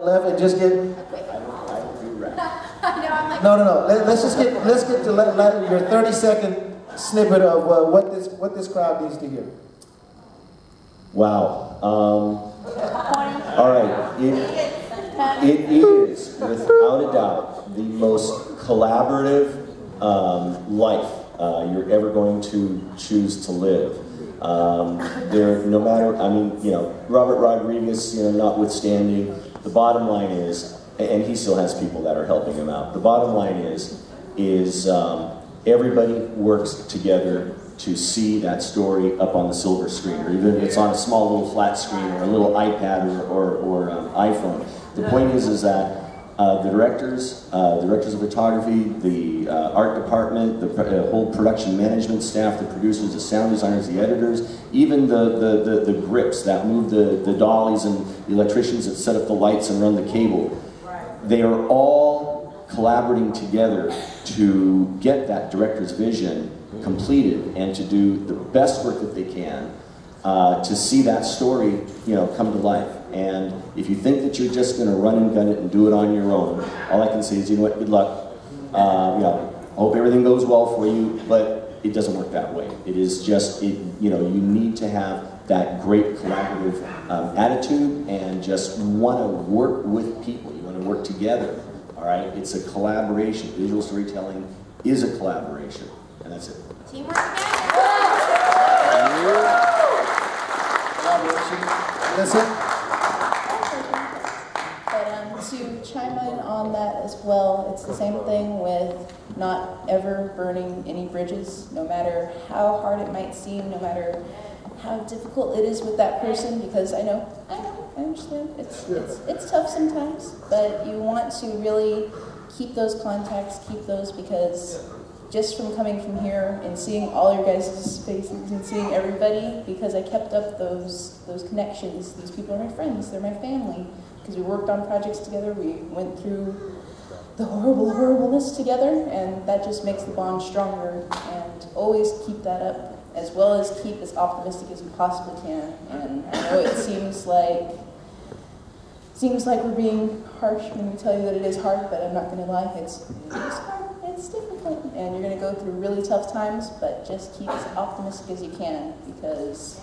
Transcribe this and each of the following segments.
left and just get. I don't do rap. I know, I'm like. No. Let's get to your 30-second snippet of what this crowd needs to hear. Wow. All right. It is, without a doubt, the most collaborative life you're ever going to choose to live. No matter, I mean, you know, Robert Rodriguez, you know, notwithstanding, the bottom line is, and he still has people that are helping him out. The bottom line is everybody works together to see that story up on the silver screen, or even if it's on a small little flat screen or a little iPad or iPhone. The point is that the directors of photography, the art department, the whole production management staff, the producers, the sound designers, the editors, even the grips that move the dollies and the electricians that set up the lights and run the cable, they are all collaborating together to get that director's vision completed and to do the best work that they can to see that story, you know, come to life. And if you think that you're just going to run and gun it and do it on your own, all I can say is, you know what, good luck. You know, I hope everything goes well for you, but it doesn't work that way. It is just, you know, you need to have that great collaborative attitude and just want to work with people. You want to work together, all right? It's a collaboration. Visual storytelling is a collaboration, and that's it. Teamwork again. Collaboration. That's it. To chime in on that as well, it's the same thing with not ever burning any bridges, no matter how hard it might seem, no matter how difficult it is with that person, because I understand, it's tough sometimes, but you want to really keep those contacts, keep those, because just from coming from here and seeing all your guys' faces and seeing everybody, because I kept up those connections. These people are my friends, they're my family. Because we worked on projects together, we went through the horribleness together, and that just makes the bond stronger. And always keep that up, as well as keep as optimistic as you possibly can. And I know it seems like we're being harsh when we tell you that it is hard, but I'm not going to lie, it's hard, it's difficult, and you're going to go through really tough times, but just keep as optimistic as you can, because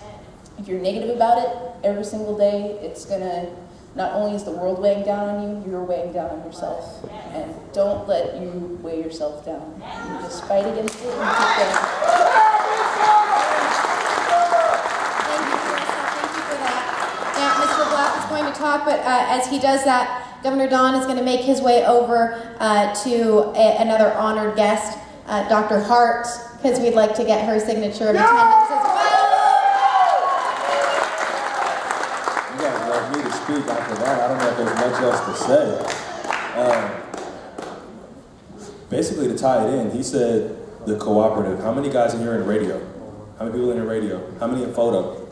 if you're negative about it every single day, it's going to, not only is the world weighing down on you, you're weighing down on yourself. And don't let you weigh yourself down. You just fight against it and keep going. Thank you for that. Now, Mr. Black is going to talk, but as he does that, Governor Don is going to make his way over to another honored guest, Dr. Hart, because we'd like to get her signature of attendance as well. Me to speak after that. I don't know if there's much else to say. Basically, to tie it in, he said the cooperative. How many guys in here in radio? How many people in radio? How many in photo?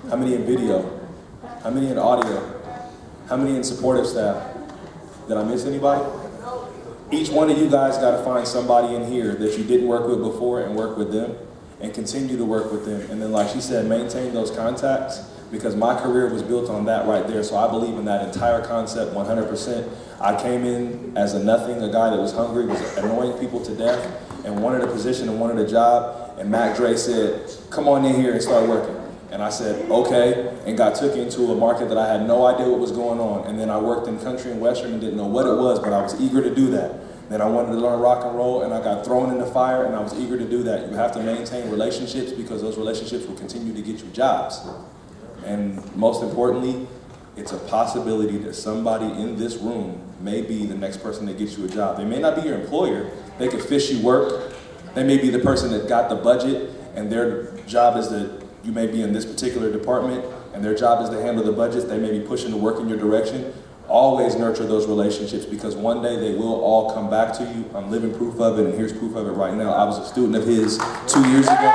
How many in video? How many in audio? How many in supportive staff? Did I miss anybody? Each one of you guys got to find somebody in here that you didn't work with before and work with them and continue to work with them. And then, like she said, maintain those contacts. Because my career was built on that right there, so I believe in that entire concept 100%. I came in as a nothing, a guy that was hungry, was annoying people to death, and wanted a position and wanted a job, and Mac Dre said, come on in here and start working. And I said, okay, and got took into a market that I had no idea what was going on, and then I worked in country and western and didn't know what it was, but I was eager to do that. Then I wanted to learn rock and roll, and I got thrown in the fire, and I was eager to do that. You have to maintain relationships, because those relationships will continue to get you jobs. And most importantly, it's a possibility that somebody in this room may be the next person that gets you a job. They may not be your employer. They could fish you work. They may be the person that got the budget, and their job is that you may be in this particular department, and their job is to handle the budgets. They may be pushing the work in your direction. Always nurture those relationships, because one day they will all come back to you. I'm living proof of it, and here's proof of it right now. I was a student of his 2 years ago.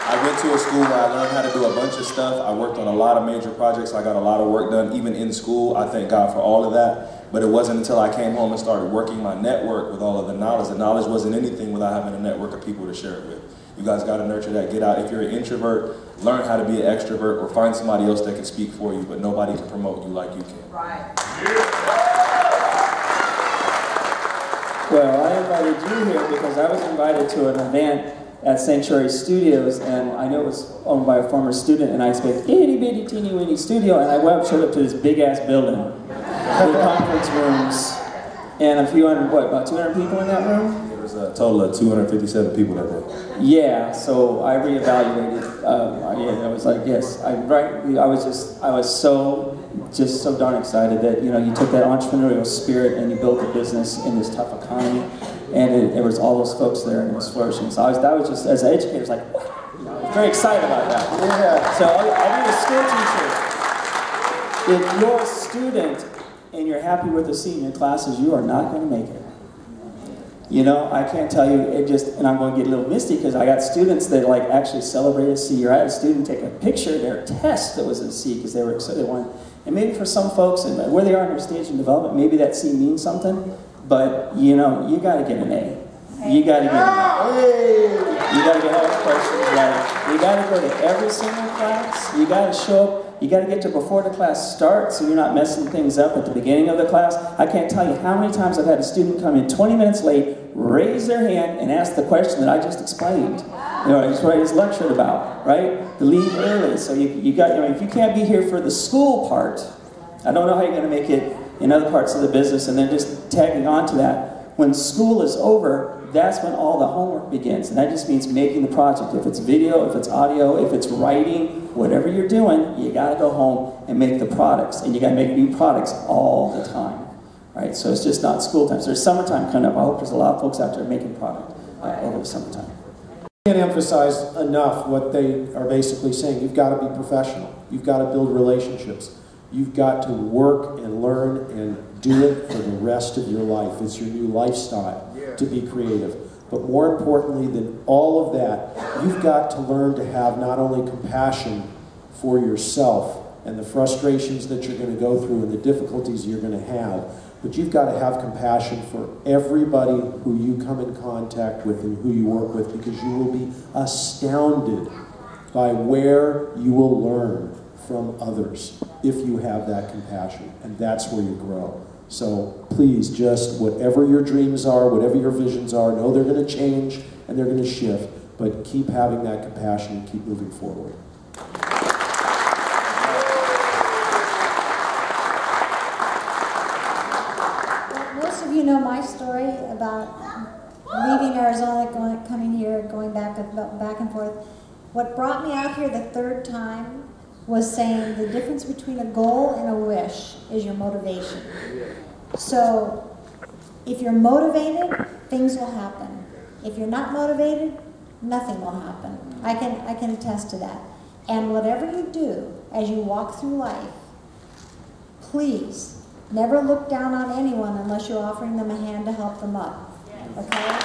I went to a school where I learned how to do a bunch of stuff. I worked on a lot of major projects. I got a lot of work done, even in school. I thank God for all of that. But it wasn't until I came home and started working my network with all of the knowledge. The knowledge wasn't anything without having a network of people to share it with. You guys got to nurture that. Get out. If you're an introvert, learn how to be an extrovert, or find somebody else that can speak for you, but nobody can promote you like you can. Right. Well, I invited you here because I was invited to an event at Sanctuary Studios, and I know it was owned by a former student, and I expected itty bitty teeny weeny studio, and I showed up to this big ass building with conference rooms, and a few hundred, what, about 200 people in that room? There was a total of 257 people that day. Yeah, so I reevaluated. I was like, yes, I was so darn excited that you took that entrepreneurial spirit and you built a business in this tough economy, and it was all those folks there and it was flourishing. So I was just, as an educator, I was like, what? I was very excited about that. Yeah. So I'll be a school teacher. If you're a student and you're happy with the seat in your classes, you are not going to make it. I can't tell you, and I'm going to get a little misty because I got students that actually celebrate a C, or I had a student take a picture of their test that was a C because they were excited. They wanted, and maybe for some folks, and where they are in their stage of development, maybe that C means something, but you got to get an A. You got to get an A. You got to get all the questions right. You got to go to every single class. You got to show up. You got to get to before the class starts so you're not messing things up at the beginning of the class. I can't tell you how many times I've had a student come in 20 minutes late, raise their hand, and ask the question that I just explained. What he's lectured about, right? To leave early. So you got, if you can't be here for the school part, I don't know how you're going to make it in other parts of the business. And then just tagging on to that, when school is over, that's when all the homework begins. And that just means making the project. If it's video, if it's audio, if it's writing, whatever you're doing, you got to go home and make the products. And you got to make new products all the time. Right? So it's just not school time. So there's summertime coming up. I hope there's a lot of folks out there making product over the summertime. I can't emphasize enough what they are basically saying. You've got to be professional. You've got to build relationships. You've got to work and learn and do it for the rest of your life. It's your new lifestyle to be creative. But more importantly than all of that, you've got to learn to have not only compassion for yourself and the frustrations that you're going to go through and the difficulties you're going to have, but you've got to have compassion for everybody who you come in contact with and who you work with, because you will be astounded by where you will learn from others if you have that compassion, and that's where you grow. So please, just whatever your dreams are, whatever your visions are, know they're going to change and they're going to shift, but keep having that compassion and keep moving forward. Most of you know my story about leaving Arizona, coming here, going back and forth. What brought me out here the third time was saying the difference between a goal and a wish is your motivation. So if you're motivated, things will happen. If you're not motivated, nothing will happen. I can attest to that. And whatever you do as you walk through life, please never look down on anyone unless you're offering them a hand to help them up. Okay?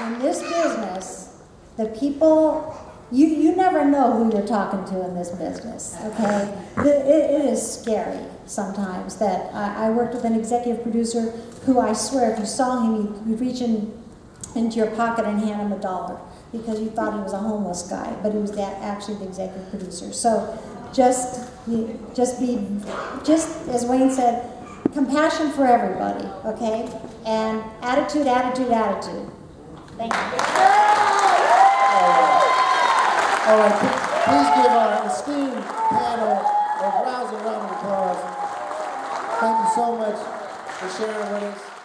In this business, the people, you never know who you're talking to in this business, okay? It is scary sometimes that I worked with an executive producer who, I swear, if you saw him, you'd reach into your pocket and hand him $1 because you thought he was a homeless guy, but he was actually the executive producer. So just as Wayne said, compassion for everybody, okay? And attitude, attitude, attitude. Thank you. All right, please give our esteemed panel a rousing round of applause. Thank you so much for sharing with us.